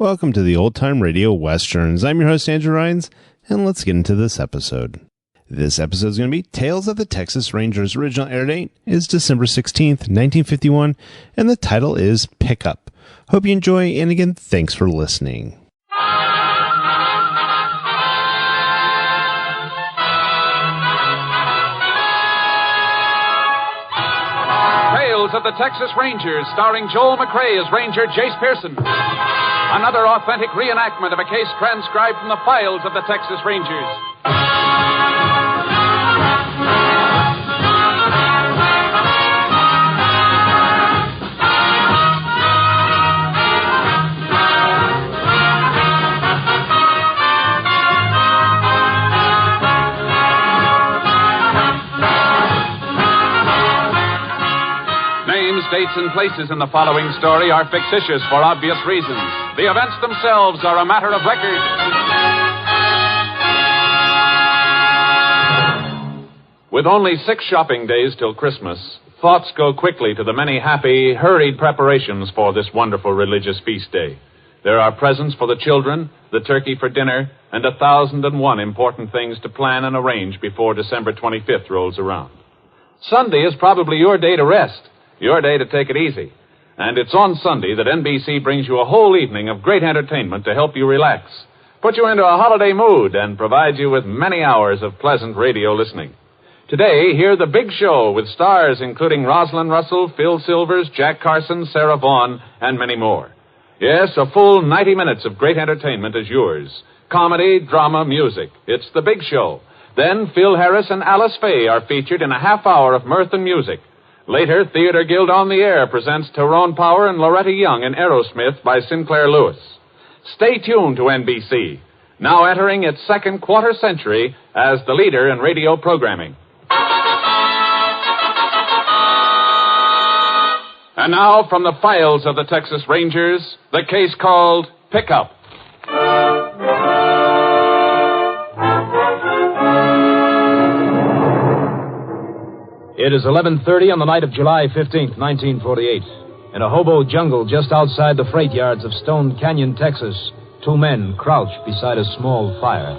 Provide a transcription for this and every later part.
Welcome to the Old Time Radio Westerns. I'm your host, Andrew Rhynes, and let's get into this episode. This episode is going to be Tales of the Texas Rangers. Original air date is December 16th, 1951, and the title is Pickup. Hope you enjoy, and again, thanks for listening. Tales of the Texas Rangers, starring Joel McCrea as Ranger Jayce Pearson. Another authentic reenactment of a case transcribed from the files of the Texas Rangers. Dates and places in the following story are fictitious for obvious reasons. The events themselves are a matter of record. With only 6 shopping days till Christmas, thoughts go quickly to the many happy, hurried preparations for this wonderful religious feast day. There are presents for the children, the turkey for dinner, and 1,001 important things to plan and arrange before December 25th rolls around. Sunday is probably your day to rest. Your day to take it easy. And it's on Sunday that NBC brings you a whole evening of great entertainment to help you relax, put you into a holiday mood, and provide you with many hours of pleasant radio listening. Today, hear The Big Show with stars including Rosalind Russell, Phil Silvers, Jack Carson, Sarah Vaughan, and many more. Yes, a full 90 minutes of great entertainment is yours. Comedy, drama, music. It's The Big Show. Then Phil Harris and Alice Faye are featured in a half hour of mirth and music. Later, Theater Guild on the Air presents Tyrone Power and Loretta Young in Aerosmith by Sinclair Lewis. Stay tuned to NBC, now entering its second quarter century as the leader in radio programming. And now, from the files of the Texas Rangers, the case called Pickup. It is 11:30 on the night of July 15th, 1948. In a hobo jungle just outside the freight yards of Stone Canyon, Texas, 2 men crouch beside a small fire.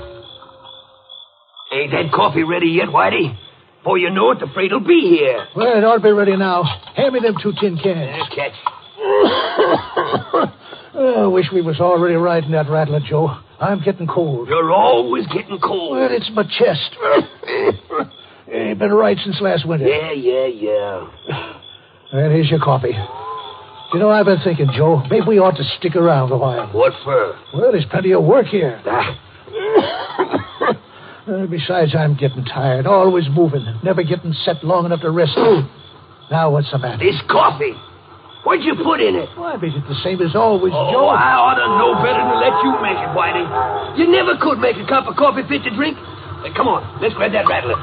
Ain't that coffee ready yet, Whitey? Before you know it, the freight will be here. Well, it ought to be ready now. Hand me them 2 tin cans. Catch. I wish we was already riding that rattler, Joe. I'm getting cold. You're always getting cold. Well, it's my chest. Ain't been right since last winter. Yeah. Well, here's your coffee. You know, I've been thinking, Joe, maybe we ought to stick around a while. What for? Well, there's plenty of work here. Ah. Besides, I'm getting tired. Always moving. Never getting set long enough to rest. Now, what's the matter? This coffee. What'd you put in it? Why, is it the same as always, Oh, Joe? I ought to know better than let you make it, Whitey. You never could make a cup of coffee fit to drink. Come on, let's grab that rattler.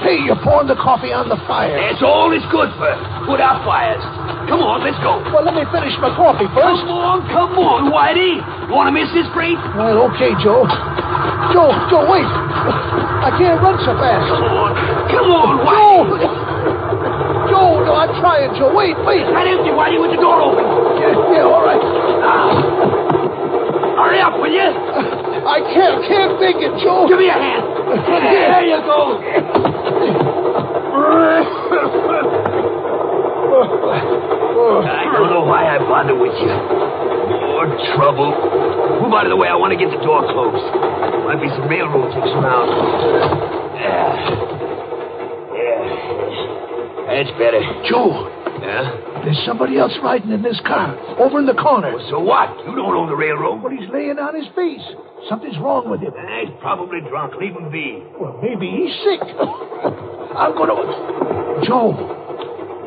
Hey, you're pouring the coffee on the fire. That's all it's good for. Put out fires. Come on, let's go. Well, let me finish my coffee first. Come on, Whitey. Want to miss this freight? Well, okay, Joe. Joe, wait. I can't run so fast. Come on, Whitey. Joe, no, I'm trying, Joe. Wait. It's not empty, Whitey, with the door open. Yeah, all right. Hurry up, will you? I can't make it, Joe. Give me a hand. There you go. I don't know why I bother with you. More trouble. Move out of the way. I want to get the door closed. Might be some railroad ticks around. Yeah. That's better. Joe. Yeah? There's somebody else riding in this car, over in the corner. Well, so what? You don't own the railroad. But he's laying on his face. Something's wrong with him. He's probably drunk. Leave him be. Well, maybe he's sick. I'm going to... Joe.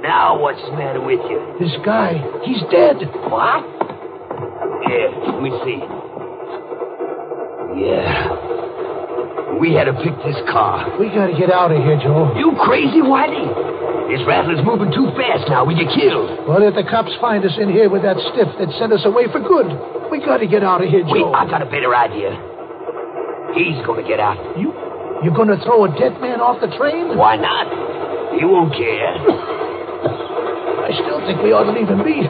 Now what's the matter with you? This guy, he's dead. What? Yeah, let me see. Yeah. We had to pick this car. We got to get out of here, Joe. You crazy, Whitey? This rattler's moving too fast now. We get killed. Well, if the cops find us in here with that stiff, they'd send us away for good. We got to get out of here, Joe. Wait, I got a better idea. He's going to get out. You're going to throw a dead man off the train? Why not? He won't care. I still think we ought to leave him be.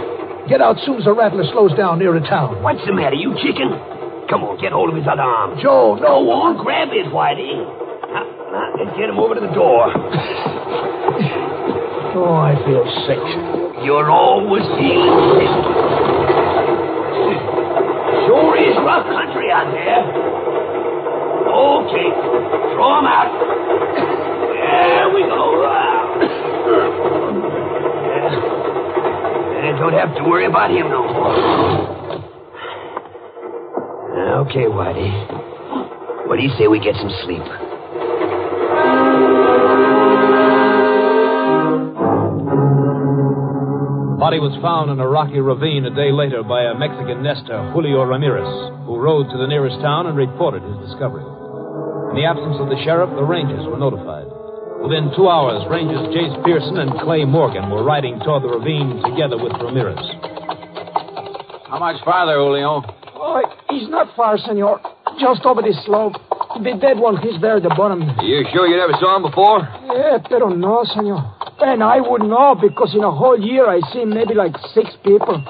Get out soon as the rattler slows down near the town. What's the matter, you chicken? Come on, get hold of his other arm. Joe, no. Go on, grab it, Whitey. Now, let's get him over to the door. Oh, I feel sick. You're always feeling sick. Sure is rough country out there. Okay, throw him out. There we go. Don't have to worry about him no more. Okay, Whitey. What do you say we get some sleep? The body was found in a rocky ravine a day later by a Mexican nester, Julio Ramirez, who rode to the nearest town and reported his discovery. In the absence of the sheriff, the Rangers were notified. Within 2 hours, Rangers Jayce Pearson and Clay Morgan were riding toward the ravine together with Ramirez. How much farther, Julio? Oh, he's not far, senor. Just over this slope. The dead one, he's there at the bottom. You sure you never saw him before? Yeah, pero no, senor. And I would know, because in a whole year I seen maybe like 6 people.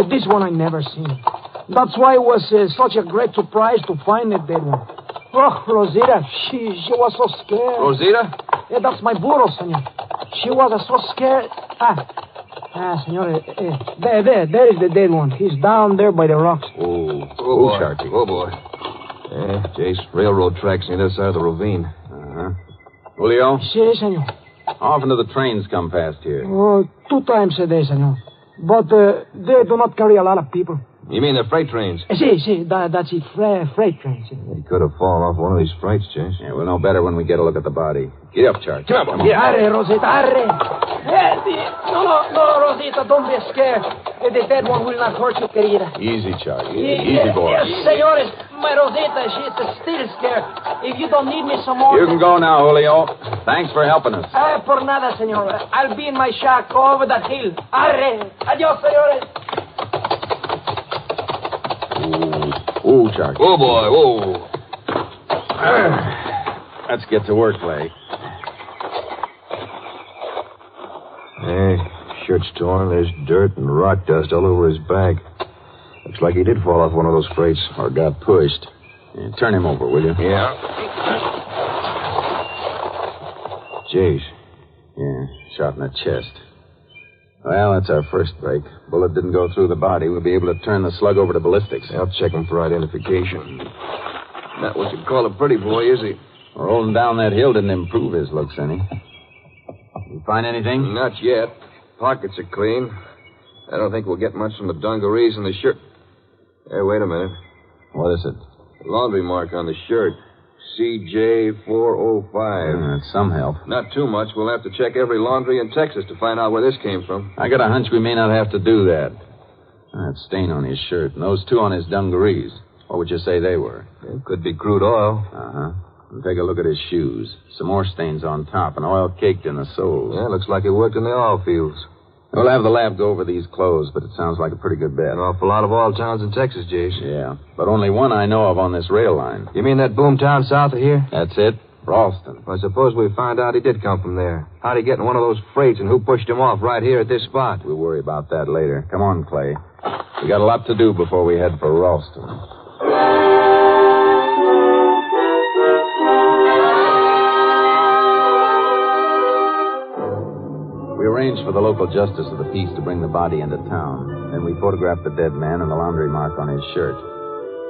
This one I never seen. That's why it was such a great surprise to find the dead one. Oh, Rosita, she was so scared. Rosita? Yeah, that's my burro, senor. She was so scared. Senor, there is the dead one. He's down there by the rocks. Oh, boy. Sharky. Oh, boy. Jayce, railroad tracks on the other side of the ravine. Uh-huh. Julio? Si, senor. How often do the trains come past here? 2 times a day, senor. But they do not carry a lot of people. You mean the freight trains? Si, that's it. Freight trains. He could have fallen off one of these freights, Jayce. Yeah, we'll know better when we get a look at the body. Get up, Charge. Come on. Yeah. Arre, Rosita, arre. No, Rosita, don't be scared. The dead one will not hurt you, querida. Easy, Charge. Easy, boy. Yes, senores. My Rosita, she's still scared. If you don't need me some more... You can go now, Julio. Thanks for helping us. Por nada, senor. I'll be in my shack over that hill. Arre. Adios, senores. Ooh, Charge. Oh, boy. Oh. Let's get to work, Clay. Hey, shirt's torn. There's dirt and rock dust all over his back. Looks like he did fall off one of those freights. Or got pushed. Yeah, turn him over, will you? Yeah. Jayce. Yeah, shot in the chest. Well, that's our first break. Bullet didn't go through the body. We'll be able to turn the slug over to ballistics. I'll check him for identification. Not what you'd call a pretty boy, is he? Rolling down that hill didn't improve his looks any. You find anything? Not yet. Pockets are clean. I don't think we'll get much from the dungarees and the shirt. Hey, wait a minute. What is it? The laundry mark on the shirt. CJ405. That's some help. Not too much. We'll have to check every laundry in Texas to find out where this came from. I got a hunch we may not have to do that. That stain on his shirt and those 2 on his dungarees. What would you say they were? It could be crude oil. Uh-huh. And take a look at his shoes. Some more stains on top and oil caked in the soles. Yeah, looks like he worked in the oil fields. We'll have the lab go over these clothes, but it sounds like a pretty good bet. An awful lot of oil towns in Texas, Jayce. Yeah, but only one I know of on this rail line. You mean that boom town south of here? That's it. Ralston. Well, suppose we find out he did come from there. How'd he get in one of those freights and who pushed him off right here at this spot? We'll worry about that later. Come on, Clay. We got a lot to do before we head for Ralston. We arranged for the local justice of the peace to bring the body into town. Then we photographed the dead man and the laundry mark on his shirt.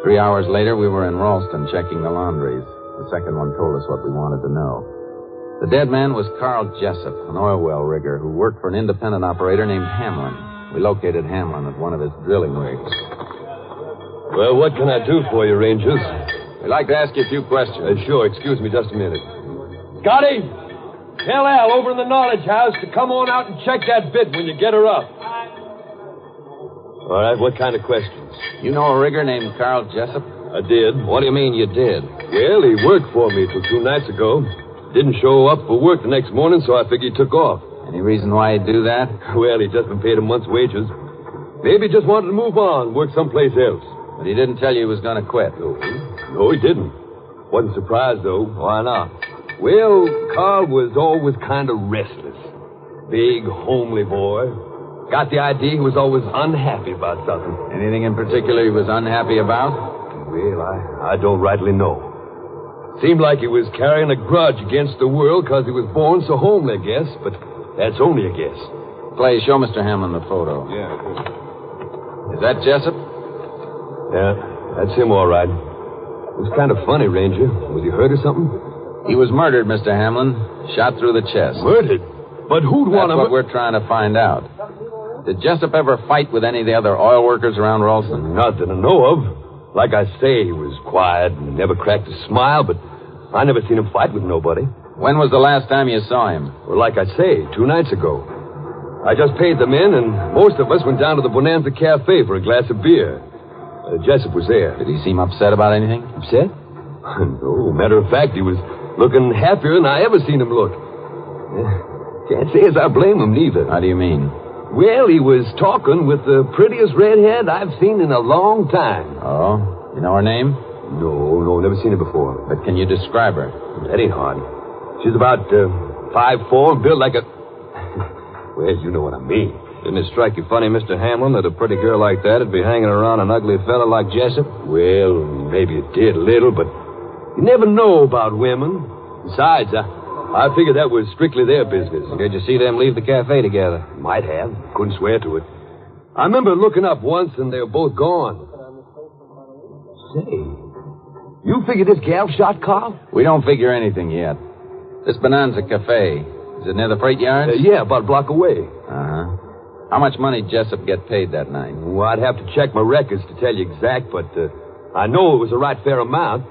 3 hours later, we were in Ralston checking the laundries. The second one told us what we wanted to know. The dead man was Carl Jessup, an oil well rigger who worked for an independent operator named Hamlin. We located Hamlin at one of his drilling rigs. Well, what can I do for you, Rangers? We'd like to ask you a few questions. Sure. Excuse me just a minute. Scotty, tell Al over in the knowledge house to come on out and check that bit when you get her up. All right, what kind of questions? You know a rigger named Carl Jessup? I did. What do you mean you did? Well, he worked for me till 2 nights ago. Didn't show up for work the next morning, so I figured he took off. Any reason why he'd do that? Well, he'd just been paid a month's wages. Maybe he just wanted to move on, work someplace else. But he didn't tell you he was going to quit. No, he didn't. Wasn't surprised, though. Why not? Well, Carl was always kind of restless. Big, homely boy. Got the idea he was always unhappy about something. Anything in particular he was unhappy about? Well, I don't rightly know. Seemed like he was carrying a grudge against the world because he was born so homely, I guess, but that's only a guess. Clay, show Mr. Hamlin the photo. Yeah. Is that Jessup? Yeah, that's him, all right. It was kind of funny, Ranger. Was he hurt or something? He was murdered, Mr. Hamlin. Shot through the chest. Murdered? But who'd want That's him? what we're trying to find out. Did Jessup ever fight with any of the other oil workers around Ralston? Not that I know of. Like I say, he was quiet and never cracked a smile, but I never seen him fight with nobody. When was the last time you saw him? Well, like I say, 2 nights ago. I just paid the men, and most of us went down to the Bonanza Cafe for a glass of beer. Jessup was there. Did he seem upset about anything? Upset? No, matter of fact, he was looking happier than I ever seen him look. Can't say as I blame him, neither. How do you mean? Well, he was talking with the prettiest redhead I've seen in a long time. Oh? You know her name? No, never seen her before. But can you describe her? That ain't hard. She's about 5'4", and built like a... Well, you know what I mean. Didn't it strike you funny, Mr. Hamlin, that a pretty girl like that would be hanging around an ugly fella like Jessup? Well, maybe it did a little, but you never know about women. Besides, I figured that was strictly their business. Did you see them leave the cafe together? Might have. Couldn't swear to it. I remember looking up once, and they were both gone. Say, you figure this gal shot Carl? We don't figure anything yet. This Bonanza Cafe, is it near the freight yards? Yeah, about a block away. Uh-huh. How much money did Jessup get paid that night? Well, I'd have to check my records to tell you exact, but I know it was a right fair amount.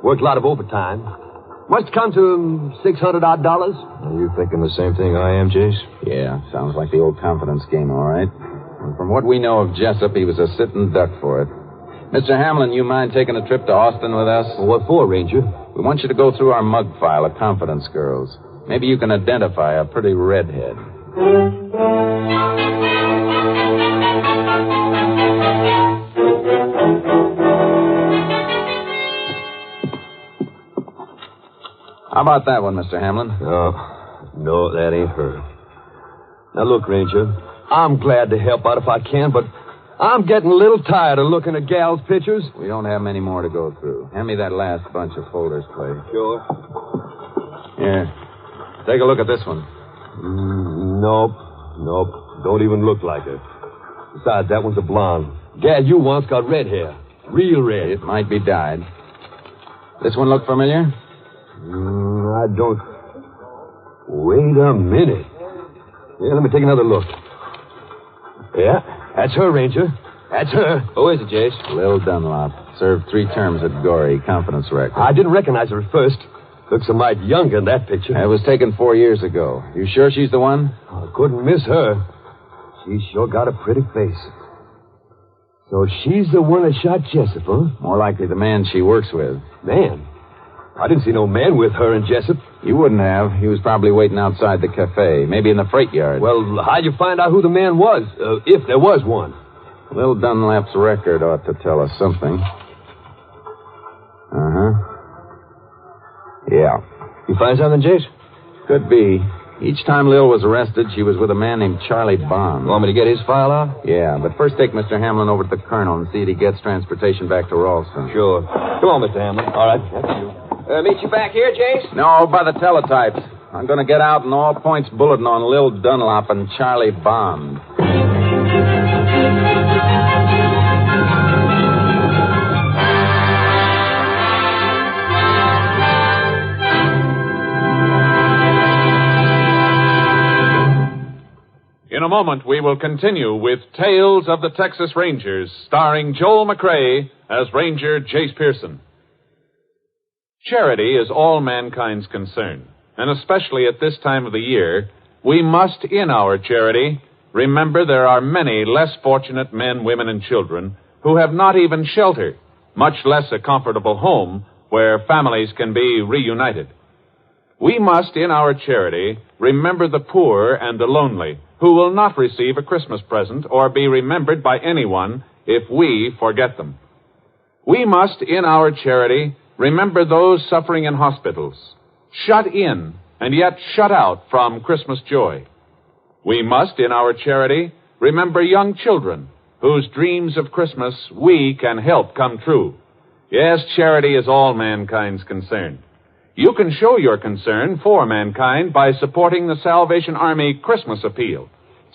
Worked a lot of overtime. Must come to $600-odd. Are you thinking the same thing I am, Jayce? Yeah, sounds like the old confidence game, all right. And from what we know of Jessup, he was a sitting duck for it. Mr. Hamlin, you mind taking a trip to Austin with us? Well, what for, Ranger? We want you to go through our mug file of confidence girls. Maybe you can identify a pretty redhead. How about that one, Mr. Hamlin? No, that ain't her. Now, look, Ranger, I'm glad to help out if I can, but I'm getting a little tired of looking at gals' pictures. We don't have many more to go through. Hand me that last bunch of folders, Clay. Sure. Here. Take a look at this one. Nope. Don't even look like her. Besides, that one's a blonde. Gal you once got red hair. Real red. It might be dyed. This one look familiar? I don't... Wait a minute. Yeah, let me take another look. Yeah, that's her, Ranger. That's her. Who is it, Jayce? Lil Dunlop. Served 3 terms at Gorey. Confidence record. I didn't recognize her at first. Looks a mite younger in that picture. It was taken 4 years ago. You sure she's the one? I couldn't miss her. She's sure got a pretty face. So she's the one that shot Jessup, huh? More likely the man she works with. Man? I didn't see no man with her and Jessup. You wouldn't have. He was probably waiting outside the cafe, maybe in the freight yard. Well, how'd you find out who the man was, if there was one? Lil Dunlap's record ought to tell us something. Uh-huh. Yeah. You find something, Jayce? Could be. Each time Lil was arrested, she was with a man named Charlie Bond. Want me to get his file out? Yeah, but first take Mr. Hamlin over to the Colonel and see that he gets transportation back to Ralston. Sure. Come on, Mr. Hamlin. All right, that's you. Meet you back here, Jayce? No, by the teletypes. I'm going to get out an all-points bulletin on Lil Dunlop and Charlie Bond. In a moment, we will continue with Tales of the Texas Rangers, starring Joel McCrea as Ranger Jayce Pearson. Charity is all mankind's concern, and especially at this time of the year, we must, in our charity, remember there are many less fortunate men, women, and children who have not even shelter, much less a comfortable home where families can be reunited. We must, in our charity, remember the poor and the lonely who will not receive a Christmas present or be remembered by anyone if we forget them. We must, in our charity, remember those suffering in hospitals, shut in and yet shut out from Christmas joy. We must, in our charity, Remember young children whose dreams of Christmas we can help come true. Yes, charity is all mankind's concern. You can show your concern for mankind by supporting the Salvation Army Christmas Appeal.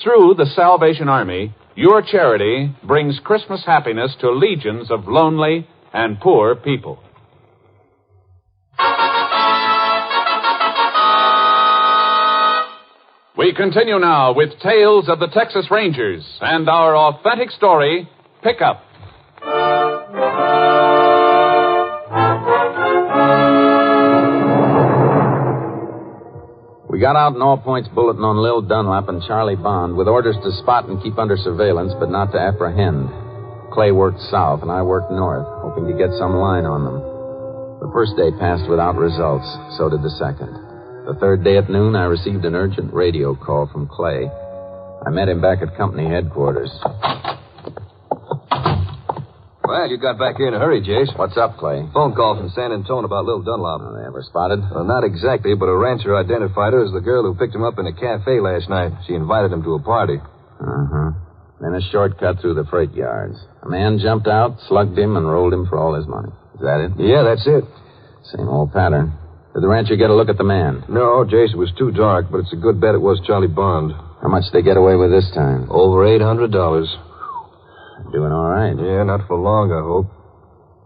Through the Salvation Army, your charity brings Christmas happiness to legions of lonely and poor people. We continue now with Tales of the Texas Rangers and our authentic story, Pickup. We got out an all-points bulletin on Lil Dunlap and Charlie Bond with orders to spot and keep under surveillance, but not to apprehend. Clay worked south and I worked north, hoping to get some line on them. The first day passed without results. So did the second. The third day at noon, I received an urgent radio call from Clay. I met him back at company headquarters. Well, you got back here in a hurry, Jayce. What's up, Clay? Phone call from San Antonio about Lil Dunlop. They ever spotted? Well, not exactly, but a rancher identified her as the girl who picked him up in a cafe last night. She invited him to a party. Uh-huh. Then a shortcut through the freight yards. A man jumped out, slugged him, and rolled him for all his money. Is that it? Yeah, that's it. Same old pattern. Did the rancher get a look at the man? No, Jayce, it was too dark, but it's a good bet it was Charlie Bond. How much did they get away with this time? Over $800. Doing all right. Yeah, not for long, I hope.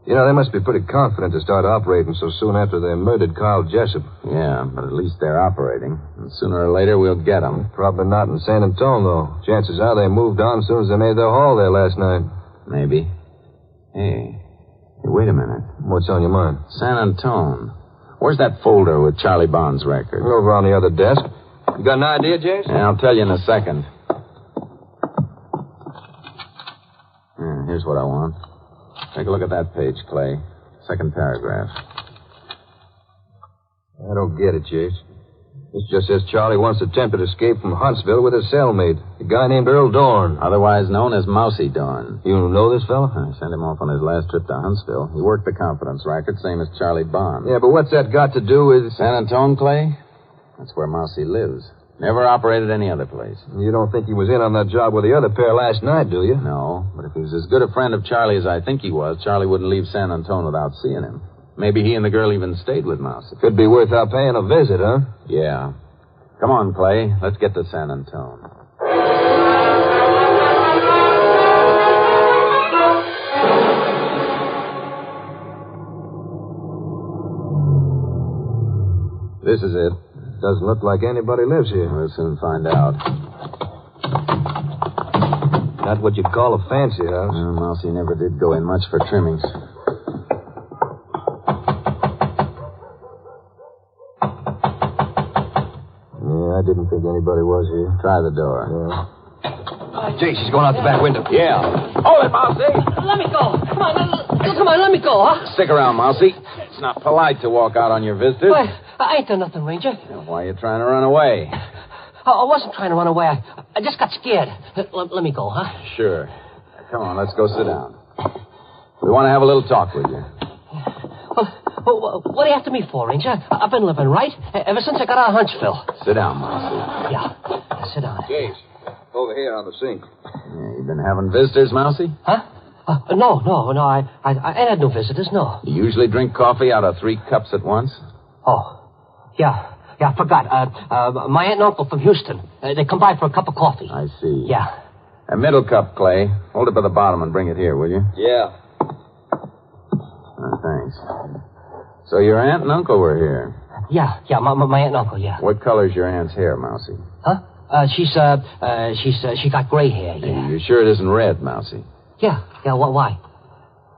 You know, they must be pretty confident to start operating so soon after they murdered Carl Jessup. Yeah, but at least they're operating. And sooner or later, we'll get them. Probably not in San Antonio, though. Chances are they moved on as soon as they made their haul there last night. Maybe. Hey, wait a minute. What's on your mind? San Antonio. Where's that folder with Charlie Bond's record? Over on the other desk. You got an idea, Jayce? Yeah, I'll tell you in a second. Here's what I want. Take a look at that page, Clay. Second paragraph. I don't get it, Jayce. This just says Charlie once attempted escape from Huntsville with his cellmate, a guy named Earl Dorn. Otherwise known as Mousy Dorn. You know this fella? I sent him off on his last trip to Huntsville. He worked the confidence racket, same as Charlie Bond. Yeah, but what's that got to do with... San Antonio, Clay? That's where Mousy lives. Never operated any other place. You don't think he was in on that job with the other pair last night, do you? No, but if he was as good a friend of Charlie as I think he was, Charlie wouldn't leave San Antonio without seeing him. Maybe he and the girl even stayed with Mousy. Could be worth our paying a visit, huh? Yeah. Come on, Clay. Let's get to San Antonio. This is it. Doesn't look like anybody lives here. We'll soon find out. Not what you'd call a fancy house. Well, Mousy never did go in much for trimmings. Yeah, I didn't think anybody was here. Try the door. Yeah. Jayce, she's going out the back window. Yeah. Hold it, Mousy. Let me go. Come on, let me go, huh? Stick around, Mousy. It's not polite to walk out on your visitors. Why, I ain't done nothing, Ranger. Why are you trying to run away? I wasn't trying to run away. I just got scared. Let me go, huh? Sure. Come on, let's go sit down. We want to have a little talk with you. Well, what are you after me for, Ranger? I've been living right ever since I got out of Huntsville. Sit down, Mousy. Yeah, sit down. Jayce, over here on the sink. Yeah, you been having visitors, Mousy? Huh? No. I ain't had no visitors, no. You usually drink coffee out of 3 cups at once? Oh, yeah, I forgot. My aunt and uncle from Houston. They come by for a cup of coffee. I see. Yeah. A middle cup, Clay. Hold it by the bottom and bring it here, will you? Yeah. Thanks. So your aunt and uncle were here? Yeah, my aunt and uncle, yeah. What color's your aunt's hair, Mousy? Huh? She got gray hair, yeah. You sure it isn't red, Mousy? Yeah, why?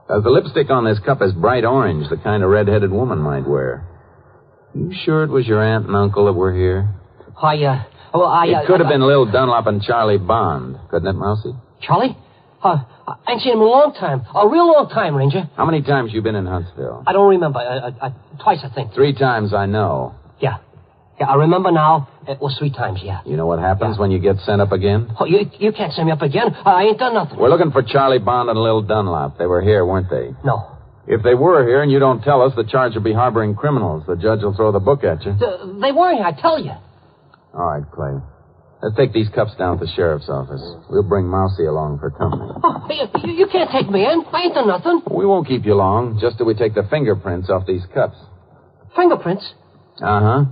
The lipstick on this cup is bright orange, the kind a red-headed woman might wear. You sure it was your aunt and uncle that were here? It could have been Lil Dunlop and Charlie Bond, couldn't it, Mousy? Charlie? I ain't seen him in a long time. A real long time, Ranger. How many times you been in Huntsville? I don't remember. Twice, I think. 3 times, I know. Yeah, I remember now. It was 3 times, yeah. You know what happens when you get sent up again? Oh, you can't send me up again. I ain't done nothing. We're looking for Charlie Bond and Lil Dunlop. They were here, weren't they? No. If they were here and you don't tell us, the charge will be harboring criminals. The judge will throw the book at you. They weren't here, I tell you. All right, Clay. Let's take these cups down to the sheriff's office. We'll bring Mousy along for company. Oh, you can't take me in. I ain't done nothing. We won't keep you long, just till we take the fingerprints off these cups. Fingerprints? Uh-huh.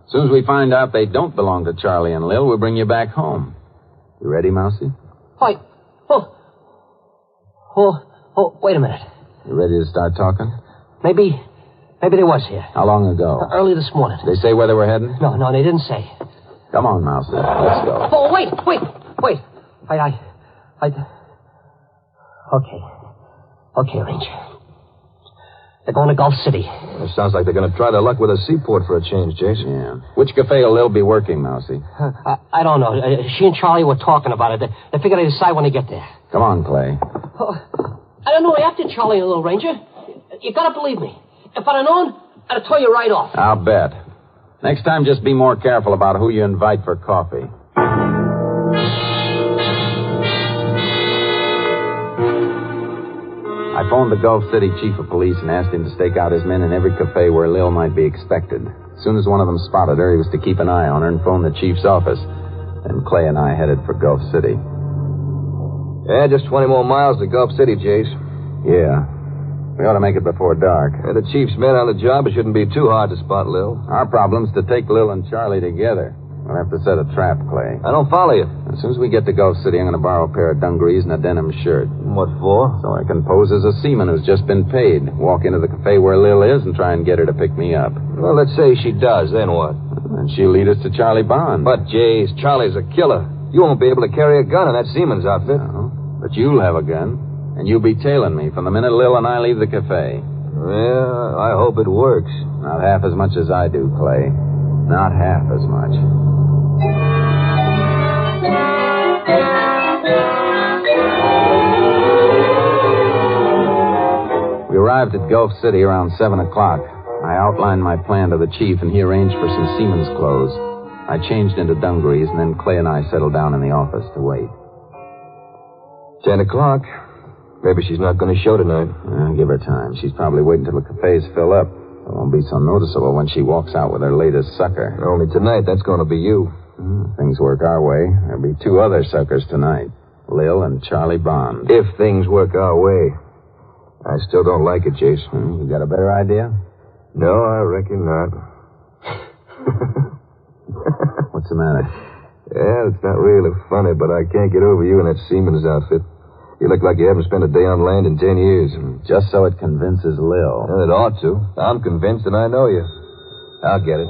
As soon as we find out they don't belong to Charlie and Lil, we'll bring you back home. You ready, Mousy? Wait a minute. You ready to start talking? Maybe they was here. How long ago? Early this morning. Did they say where they were heading? No, they didn't say. Come on, Mousy. Let's go. Oh, wait. Okay, Ranger. They're going to Gulf City. It sounds like they're going to try their luck with a seaport for a change, Jayce. Yeah. Which cafe will Lil be working, Mousy? I don't know. She and Charlie were talking about it. They figure they decide when they get there. Come on, Clay. I don't know after Charlie and Little Ranger. You gotta believe me. If I'd have known, I'd have told you right off. I'll bet. Next time, just be more careful about who you invite for coffee. I phoned the Gulf City chief of police and asked him to stake out his men in every cafe where Lil might be expected. As soon as one of them spotted her, he was to keep an eye on her and phone the chief's office. Then Clay and I headed for Gulf City. Yeah, just 20 more miles to Gulf City, Jayce. Yeah. We ought to make it before dark. Yeah, the chief's men on the job. It shouldn't be too hard to spot Lil. Our problem's to take Lil and Charlie together. We'll have to set a trap, Clay. I don't follow you. As soon as we get to Gulf City, I'm going to borrow a pair of dungarees and a denim shirt. What for? So I can pose as a seaman who's just been paid, walk into the cafe where Lil is, and try and get her to pick me up. Well, let's say she does. Then what? And she'll lead us to Charlie Bond. But, Jayce, Charlie's a killer. You won't be able to carry a gun in that seaman's outfit. No, but you'll have a gun, and you'll be tailing me from the minute Lil and I leave the cafe. Well, I hope it works. Not half as much as I do, Clay. Not half as much. We arrived at Gulf City around 7 o'clock. I outlined my plan to the chief, and he arranged for some seaman's clothes. I changed into dungarees, and then Clay and I settled down in the office to wait. 10 o'clock. Maybe she's not going to show tonight. Give her time. She's probably waiting till the cafes fill up. It won't be so noticeable when she walks out with her latest sucker. Only tonight, that's going to be you. Things work our way. There'll be 2 other suckers tonight. Lil and Charlie Bond. If things work our way. I still don't like it, Jayce. You got a better idea? No, I reckon not. What's the matter? Yeah, it's not really funny, but I can't get over you in that seaman's outfit. You look like you haven't spent a day on land in 10 years. Just so it convinces Lil. Well, it ought to. I'm convinced, and I know you. I'll get it.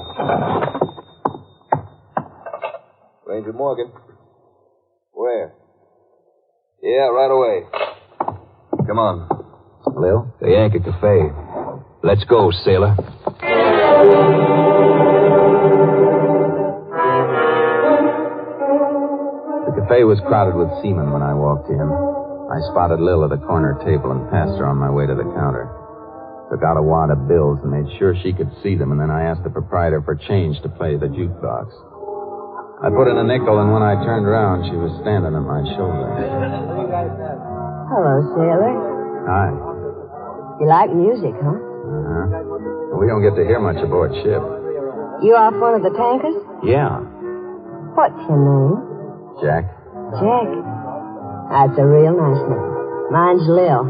Ranger Morgan. Where? Yeah, right away. Come on. Lil? The Yankee Cafe. Let's go, sailor. The cafe was crowded with seamen when I walked in. I spotted Lil at a corner table and passed her on my way to the counter. Took out a wad of bills and made sure she could see them, and then I asked the proprietor for change to play the jukebox. I put in a nickel, and when I turned around, she was standing at my shoulder. Hello, sailor. Hi. You like music, huh? Uh-huh. We don't get to hear much aboard ship. You off one of the tankers? Yeah. What's your name? Jack. Jack. That's a real nice name. Mine's Lil.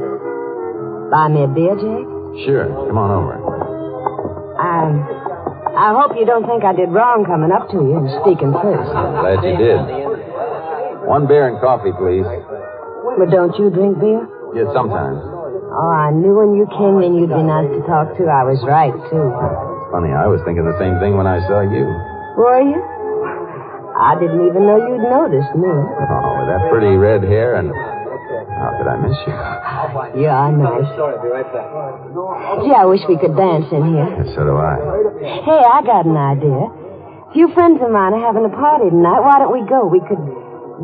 Buy me a beer, Jack? Sure. Come on over. I hope you don't think I did wrong coming up to you and speaking first. Glad you did. 1 beer and coffee, please. But don't you drink beer? Yeah, sometimes. Oh, I knew when you came in you'd be nice to talk to. I was right, too. It's funny, I was thinking the same thing when I saw you. Were you? I didn't even know you'd noticed me. Oh, with that pretty red hair and... How could I miss you? You are nice. Gee, I wish we could dance in here. Yeah, so do I. Hey, I got an idea. A few friends of mine are having a party tonight. Why don't we go? We could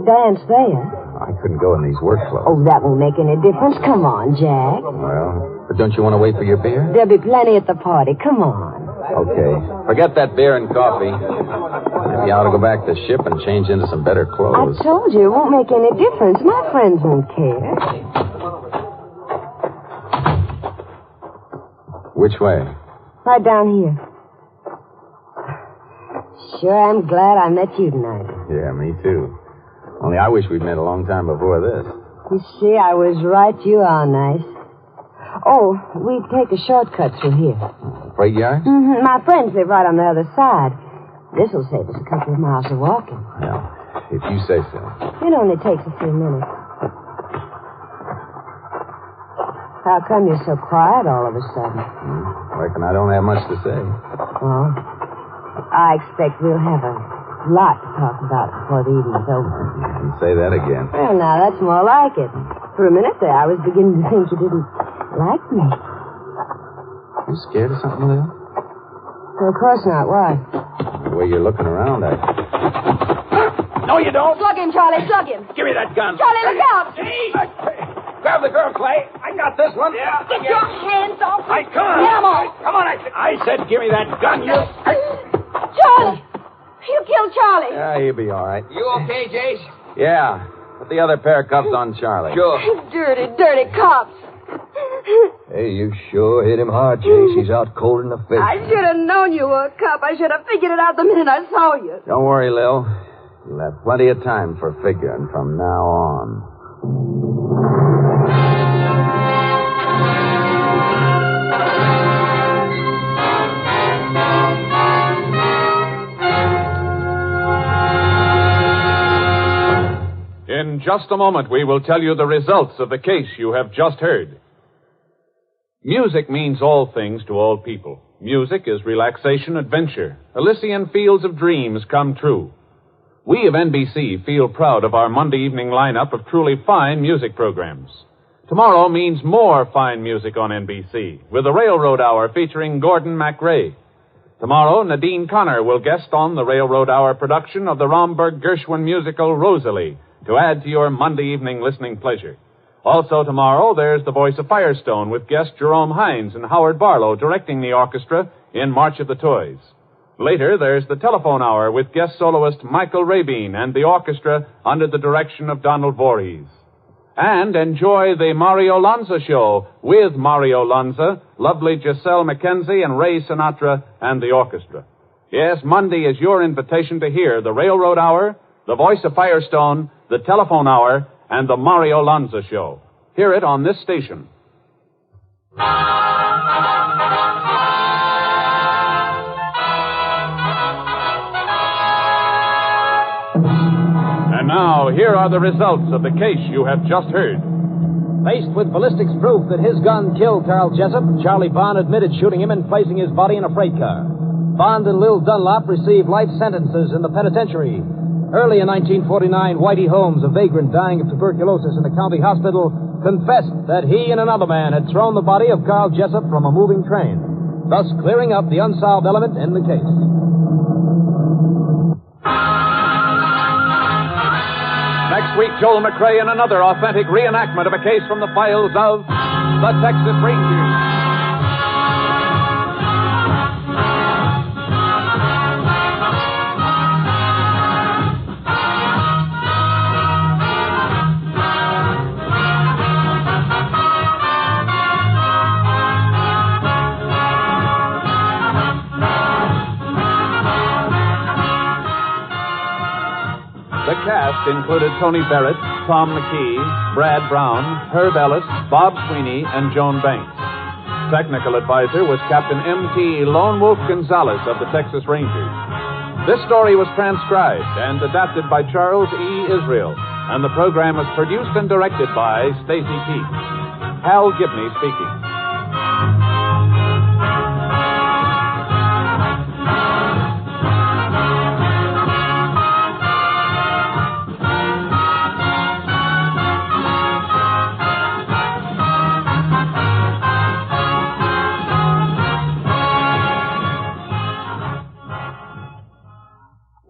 dance there. I couldn't go in these work clothes. Oh, that won't make any difference. Come on, Jack. Well, but don't you want to wait for your beer? There'll be plenty at the party. Come on. Okay. Forget that beer and coffee. Maybe I ought to go back to ship and change into some better clothes. I told you it won't make any difference. My friends won't care. Which way? Right down here. Sure, I'm glad I met you tonight. Yeah, me too. Only I wish we'd met a long time before this. You see, I was right. You are nice. Oh, we take a shortcut through here. Freight yard? Mm-hmm. My friends live right on the other side. This'll save us a couple of miles of walking. Yeah, if you say so. It only takes a few minutes. How come you're so quiet all of a sudden? Reckon I don't have much to say. Well, I expect we'll have a lot to talk about before the evening's over. You can say that again. Well, now, that's more like it. For a minute there, I was beginning to think you didn't like me. You scared of something, Lil? Well, of course not. Why? The way you're looking around, No, you don't. Slug him, Charlie. Slug him. Give me that gun. Charlie, look out. Grab the girl, Clay. I got this one. Yeah. Get your hands off. Come on. Get him off. Come on, I said give me that gun, you... Charlie. You killed Charlie. Yeah, he'll be all right. You okay, Jayce? Yeah. Put the other pair of cuffs on Charlie. Sure. Dirty, dirty cops. Hey, you sure hit him hard, Jayce. He's out cold in the face. I should have known you were a cop. I should have figured it out the minute I saw you. Don't worry, Lil. You'll have plenty of time for figuring from now on. In just a moment, we will tell you the results of the case you have just heard. Music means all things to all people. Music is relaxation, adventure. Elysian fields of dreams come true. We of NBC feel proud of our Monday evening lineup of truly fine music programs. Tomorrow means more fine music on NBC, with the Railroad Hour featuring Gordon McCrea. Tomorrow, Nadine Connor will guest on the Railroad Hour production of the Romberg-Gershwin musical Rosalie, to add to your Monday evening listening pleasure. Also tomorrow, there's the Voice of Firestone with guest Jerome Hines and Howard Barlow directing the orchestra in March of the Toys. Later, there's the Telephone Hour with guest soloist Michael Rabin and the orchestra under the direction of Donald Voorhees. And enjoy the Mario Lanza Show with Mario Lanza, lovely Giselle McKenzie, and Ray Sinatra and the orchestra. Yes, Monday is your invitation to hear the Railroad Hour, the Voice of Firestone, the Telephone Hour, and the Mario Lanza Show. Hear it on this station. And now, here are the results of the case you have just heard. Faced with ballistics proof that his gun killed Carl Jessup, Charlie Bond admitted shooting him and placing his body in a freight car. Bond and Lil Dunlop received life sentences in the penitentiary. Early in 1949, Whitey Holmes, a vagrant dying of tuberculosis in a county hospital, confessed that he and another man had thrown the body of Carl Jessup from a moving train, thus clearing up the unsolved element in the case. Next week, Joel McCrea in another authentic reenactment of a case from the files of the Texas Rangers. The cast included Tony Barrett, Tom McKee, Brad Brown, Herb Ellis, Bob Sweeney, and Joan Banks. Technical advisor was Captain M.T. Lone Wolf Gonzalez of the Texas Rangers. This story was transcribed and adapted by Charles E. Israel, and the program was produced and directed by Stacy Keach. Hal Gibney speaking.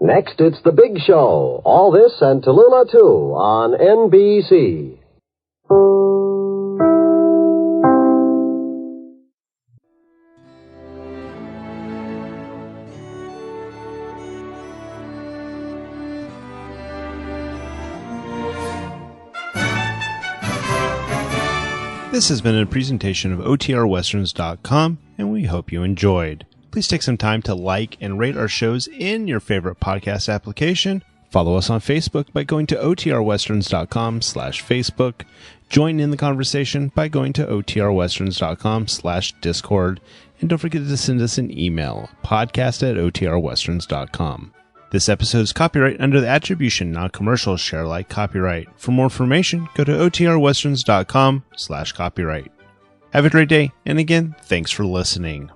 Next, it's The Big Show. All this and Tallulah, too, on NBC. This has been a presentation of OTRWesterns.com, and we hope you enjoyed. Please take some time to like and rate our shows in your favorite podcast application. Follow us on Facebook by going to otrwesterns.com/Facebook. Join in the conversation by going to otrwesterns.com/Discord. And don't forget to send us an email, podcast@otrwesterns.com. This episode is copyright under the attribution, non-commercial, share alike copyright. For more information, go to otrwesterns.com/copyright. Have a great day, and again, thanks for listening.